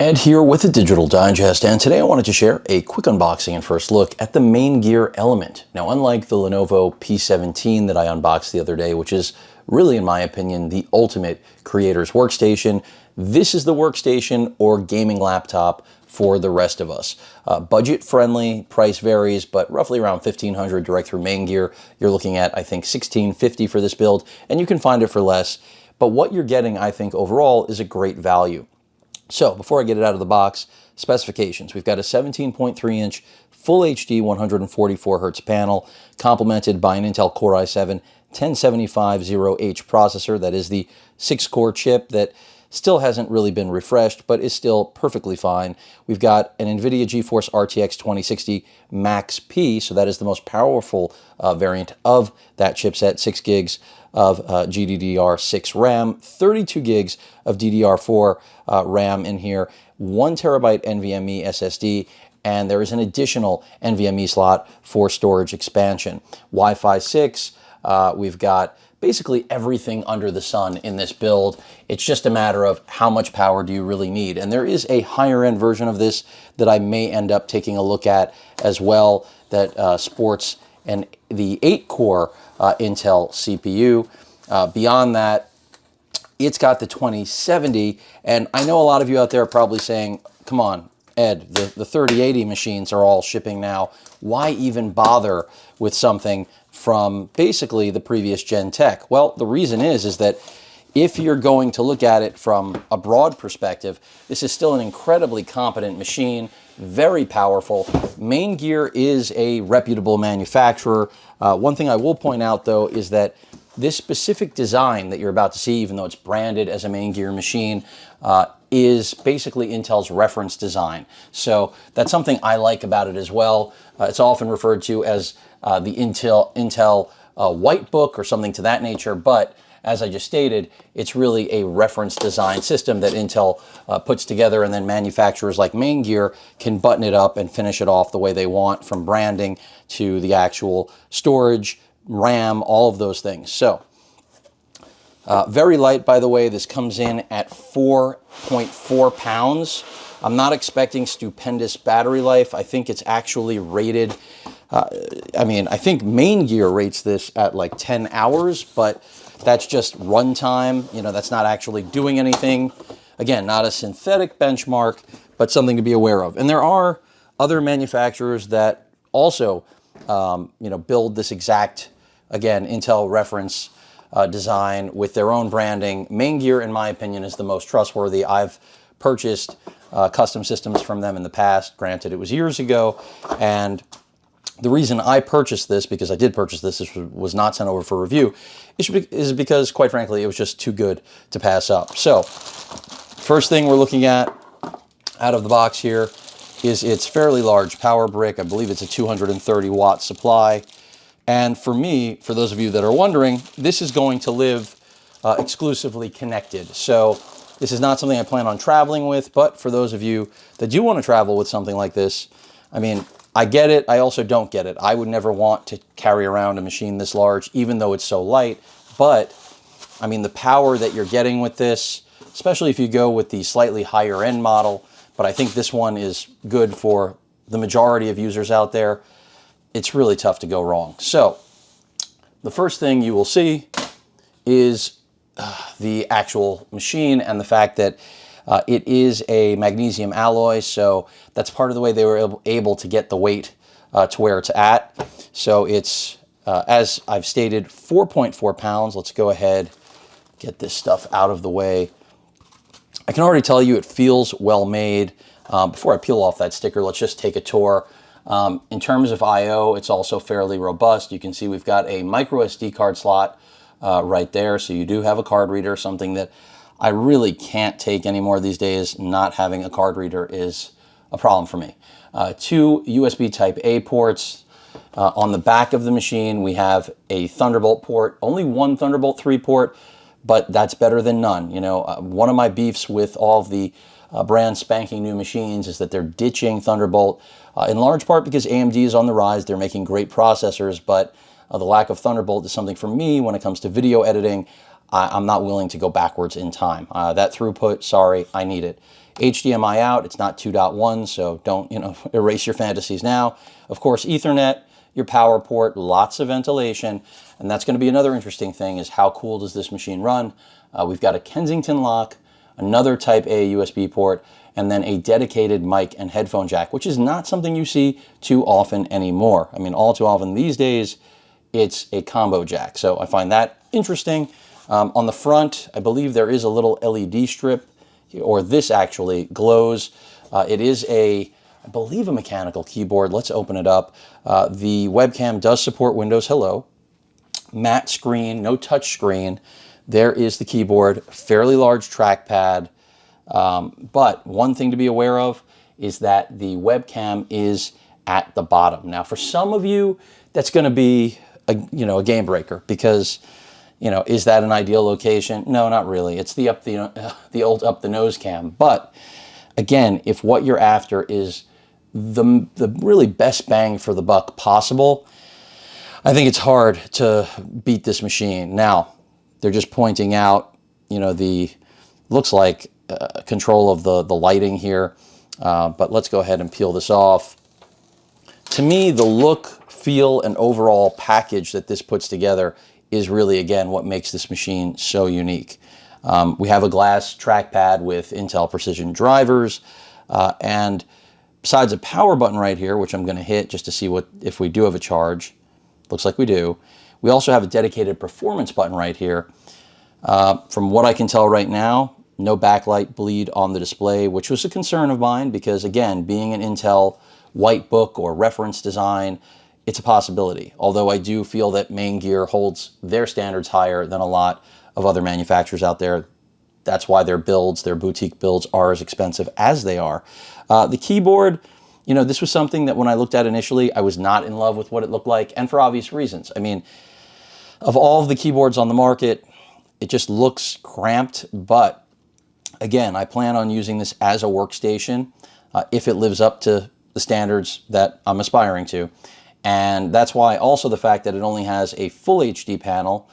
Ed here with a Digital Digest, and today I wanted to share a quick unboxing and first look at the Maingear Element. Now, unlike the Lenovo P17 that I unboxed the other day, which is really, in my opinion, the ultimate creator's workstation, this is the workstation or gaming laptop for the rest of us. Budget friendly, price varies, but roughly around $1,500 direct through Maingear. You're looking at, I think, $1,650 for this build, and you can find it for less. But what you're getting, I think, overall is a great value. So before I get it out of the box, specifications. We've got a 17.3-inch Full HD 144 Hz panel, complemented by an Intel Core i7 10750H processor. That is the 6-core chip that still hasn't really been refreshed, but is still perfectly fine. We've got an NVIDIA GeForce RTX 2060 Max-P, so that is the most powerful variant of that chipset, 6 gigs of GDDR6 RAM, 32 gigs of DDR4 RAM in here, 1 terabyte NVMe SSD, and there is an additional NVMe slot for storage expansion. Wi-Fi 6, we've got basically everything under the sun in this build. It's just a matter of how much power do you really need. And there is a higher end version of this that I may end up taking a look at as well that sports the 8-core Intel CPU. Beyond that, it's got the 2070, and I know a lot of you out there are probably saying, come on, Ed, the 3080 machines are all shipping now. Why even bother with something from basically the previous gen tech? Well, the reason is that if you're going to look at it from a broad perspective, this is still an incredibly competent machine, very powerful. Maingear is a reputable manufacturer. One thing I will point out, though, is that this specific design that you're about to see, even though it's branded as a Maingear machine, is basically Intel's reference design. So that's something I like about it as well. It's often referred to as the Intel White Book or something to that nature, but as I just stated, it's really a reference design system that Intel puts together, and then manufacturers like Maingear can button it up and finish it off the way they want, from branding to the actual storage, RAM, all of those things. So very light, by the way. This comes in at 4.4 pounds. I'm not expecting stupendous battery life. I think it's actually rated, I think Maingear rates this at like 10 hours, but that's just runtime. You know, that's not actually doing anything. Again, not a synthetic benchmark, but something to be aware of. And there are other manufacturers that also, build this exact, again, Intel reference design with their own branding. Maingear, in my opinion, is the most trustworthy. I've purchased custom systems from them in the past. Granted, it was years ago, and the reason I purchased this, because I did purchase this, this was not sent over for review, is because, quite frankly, it was just too good to pass up. So, first thing we're looking at out of the box here is its fairly large power brick. I believe it's a 230 watt supply. And for me, for those of you that are wondering, this is going to live exclusively connected. So this is not something I plan on traveling with, but for those of you that do want to travel with something like this, I mean, I get it. I also don't get it. I would never want to carry around a machine this large, even though it's so light. But I mean, the power that you're getting with this, especially if you go with the slightly higher end model, but I think this one is good for the majority of users out there, it's really tough to go wrong. So the first thing you will see is the actual machine and the fact that it is a magnesium alloy, so that's part of the way they were able to get the weight to where it's at. So it's, as I've stated, 4.4 pounds. Let's go ahead, get this stuff out of the way. I can already tell you it feels well made. Before I peel off that sticker, let's just take a tour. In terms of I/O, it's also fairly robust. You can see we've got a micro SD card slot right there, so you do have a card reader, something that I really can't take anymore these days. Not having a card reader is a problem for me. 2 USB Type A ports. On the back of the machine, we have a Thunderbolt port, only one Thunderbolt 3 port, but that's better than none. You know, one of my beefs with all of the brand spanking new machines is that they're ditching Thunderbolt, in large part because AMD is on the rise. They're making great processors, but the lack of Thunderbolt is something for me when it comes to video editing. I'm not willing to go backwards in time. That throughput, sorry, I need it. HDMI out, it's not 2.1, so don't, erase your fantasies now. Of course, Ethernet, your power port, lots of ventilation, and that's going to be another interesting thing, is how cool does this machine run? We've got a Kensington lock, another Type A USB port, and then a dedicated mic and headphone jack, which is not something you see too often anymore. I mean, all too often these days, it's a combo jack. So I find that interesting. On the front, I believe there is a little LED strip, or this actually glows. It is I believe, a mechanical keyboard. Let's open it up. The webcam does support Windows Hello. Matte screen, no touch screen. There is the keyboard, fairly large trackpad. But one thing to be aware of is that the webcam is at the bottom. Now, for some of you, that's going to be a game breaker, because is that an ideal location? No, not really. It's the old up the nose cam. But again, if what you're after is the really best bang for the buck possible, I think it's hard to beat this machine. Now, they're just pointing out, looks like control of the lighting here. But let's go ahead and peel this off. To me, the look, feel, and overall package that this puts together is really, again, what makes this machine so unique. We have a glass trackpad with Intel Precision drivers, and besides a power button right here, which I'm going to hit just to see if we do have a charge. Looks like we do. We also have a dedicated performance button right here. From what I can tell right now, no backlight bleed on the display, which was a concern of mine, because again, being an Intel white book or reference design, it's a possibility. Although I do feel that Maingear holds their standards higher than a lot of other manufacturers out there. That's why their boutique builds are as expensive as they are. The keyboard, this was something that when I looked at initially, I was not in love with what it looked like, and for obvious reasons. I mean, of all of the keyboards on the market, it just looks cramped, but again, I plan on using this as a workstation if it lives up to the standards that I'm aspiring to. And that's why also the fact that it only has a full HD panel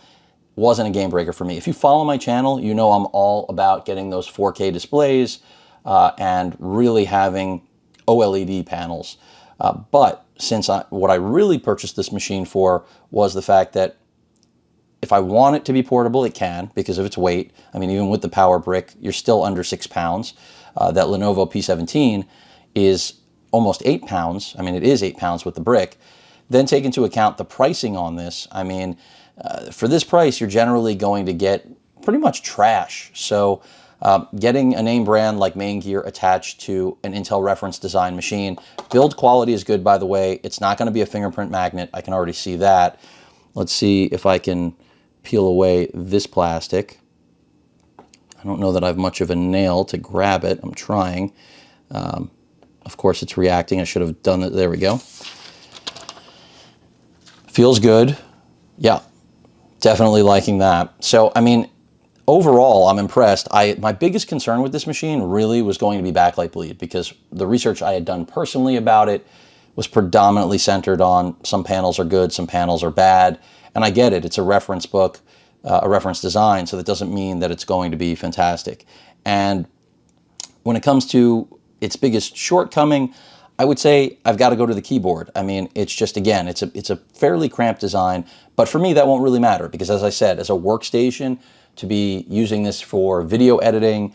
wasn't a game breaker for me. If you follow my channel, you know I'm all about getting those 4K displays and really having OLED panels. But since what I really purchased this machine for was the fact that if I want it to be portable, it can, because of its weight. I mean, even with the power brick, you're still under 6 pounds. That Lenovo P17 is almost 8 pounds. I mean, it is 8 pounds with the brick. Then take into account the pricing on this. I mean, for this price, you're generally going to get pretty much trash. So getting a name brand like Maingear attached to an Intel reference design machine, build quality is good, by the way. It's not going to be a fingerprint magnet. I can already see that. Let's see if I can peel away this plastic. I don't know that I have much of a nail to grab it. I'm trying. Of course, it's reacting. I should have done it. There we go. Feels good. Yeah, definitely liking that. So, I mean, overall, I'm impressed. My biggest concern with this machine really was going to be backlight bleed, because the research I had done personally about it was predominantly centered on some panels are good, some panels are bad. And I get it. It's a reference book, a reference design, so that doesn't mean that it's going to be fantastic. And when it comes to its biggest shortcoming, I would say I've got to go to the keyboard. I mean, it's just, again, it's a fairly cramped design, but for me that won't really matter, because as I said, as a workstation, to be using this for video editing,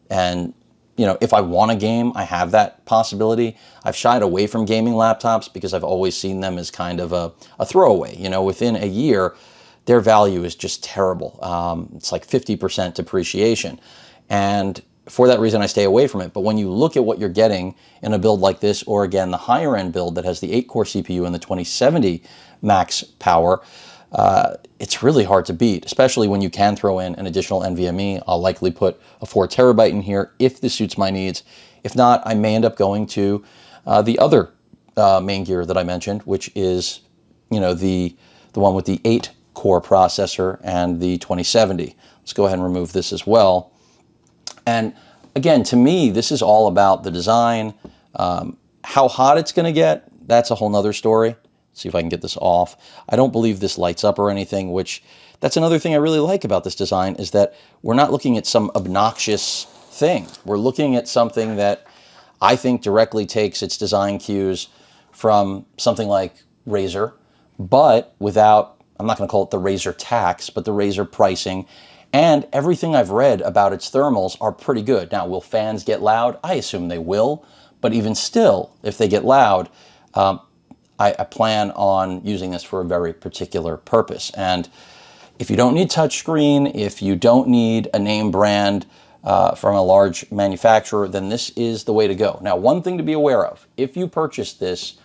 and if I want a game, I have that possibility. I've shied away from gaming laptops because I've always seen them as kind of a throwaway. Within a year, their value is just terrible. It's like 50% depreciation. And for that reason, I stay away from it. But when you look at what you're getting in a build like this, or again, the higher end build that has the 8-core CPU and the 2070 max power, it's really hard to beat, especially when you can throw in an additional NVMe. I'll likely put a 4 terabyte in here if this suits my needs. If not, I may end up going to the other Maingear that I mentioned, which is the one with the 8-core processor and the 2070. Let's go ahead and remove this as well. And again, to me, this is all about the design. How hot it's going to get, that's a whole nother story. See if I can get this off. I don't believe this lights up or anything, which that's another thing I really like about this design, is that we're not looking at some obnoxious thing. We're looking at something that I think directly takes its design cues from something like Razer, but without, I'm not going to call it the Razer tax, but the Razer pricing. And everything I've read about its thermals are pretty good. Now, will fans get loud? I assume they will, but even still, if they get loud, I plan on using this for a very particular purpose. And if you don't need touchscreen, if you don't need a name brand from a large manufacturer, then this is the way to go. Now, one thing to be aware of, if you purchase this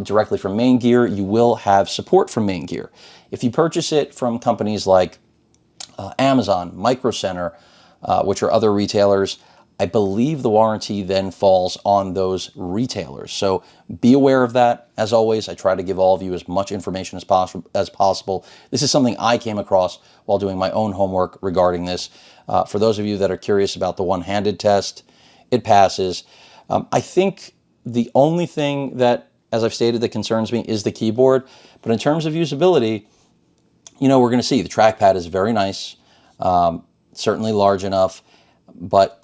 directly from Maingear, you will have support from Maingear. If you purchase it from companies like Amazon, Micro Center, which are other retailers, I believe the warranty then falls on those retailers. So be aware of that. As always, I try to give all of you as much information as possible. This is something I came across while doing my own homework regarding this. For those of you that are curious about the one-handed test, it passes. I think the only thing that, as I've stated, that concerns me is the keyboard. But in terms of usability, you know, we're going to see the trackpad is very nice, certainly large enough, but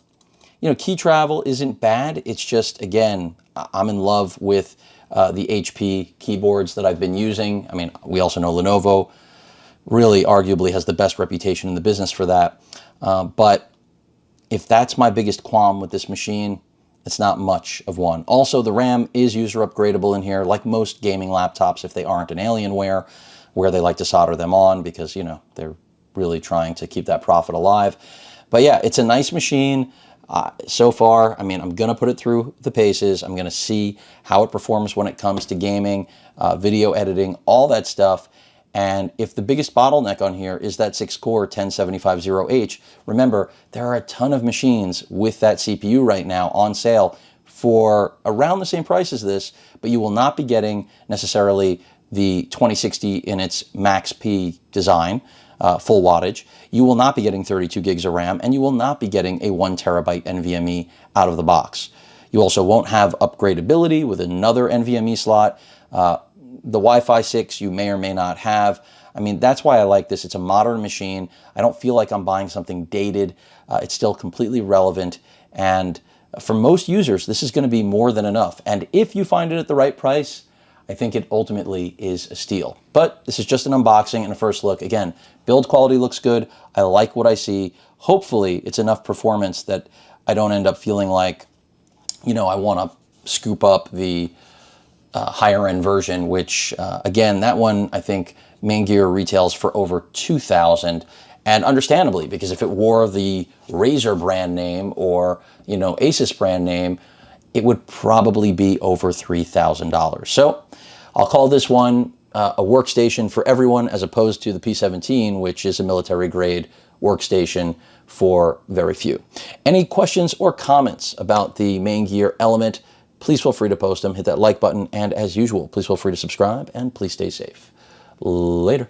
you know, key travel isn't bad. It's just, again, I'm in love with the HP keyboards that I've been using. I mean, we also know Lenovo really arguably has the best reputation in the business for that. But if that's my biggest qualm with this machine, it's not much of one. Also, the RAM is user upgradable in here, like most gaming laptops, if they aren't an Alienware, where they like to solder them on because, you know, they're really trying to keep that profit alive. But yeah, it's a nice machine. So far, I mean, I'm going to put it through the paces. I'm going to see how it performs when it comes to gaming, video editing, all that stuff. And if the biggest bottleneck on here is that 6-core 10750H, remember, there are a ton of machines with that CPU right now on sale for around the same price as this, but you will not be getting necessarily the 2060 in its Max P design, full wattage. You will not be getting 32 gigs of RAM, and you will not be getting a 1 terabyte NVMe out of the box. You also won't have upgradability with another NVMe slot. The Wi-Fi 6 you may or may not have. I mean, that's why I like this. It's a modern machine. I don't feel like I'm buying something dated. It's still completely relevant. And for most users, this is going to be more than enough. And if you find it at the right price, I think it ultimately is a steal. But this is just an unboxing and a first look. Again, build quality looks good. I like what I see. Hopefully, it's enough performance that I don't end up feeling like, you know, I want to scoop up the higher end version, which again, that one I think Maingear retails for over $2,000, and understandably, because if it wore the Razer brand name or, you know, Asus brand name, it would probably be over $3,000. So I'll call this one a workstation for everyone, as opposed to the P17, which is a military grade workstation for very few. Any questions or comments about the Maingear Element, please feel free to post them. Hit that like button, and as usual, please feel free to subscribe, and please stay safe. Later.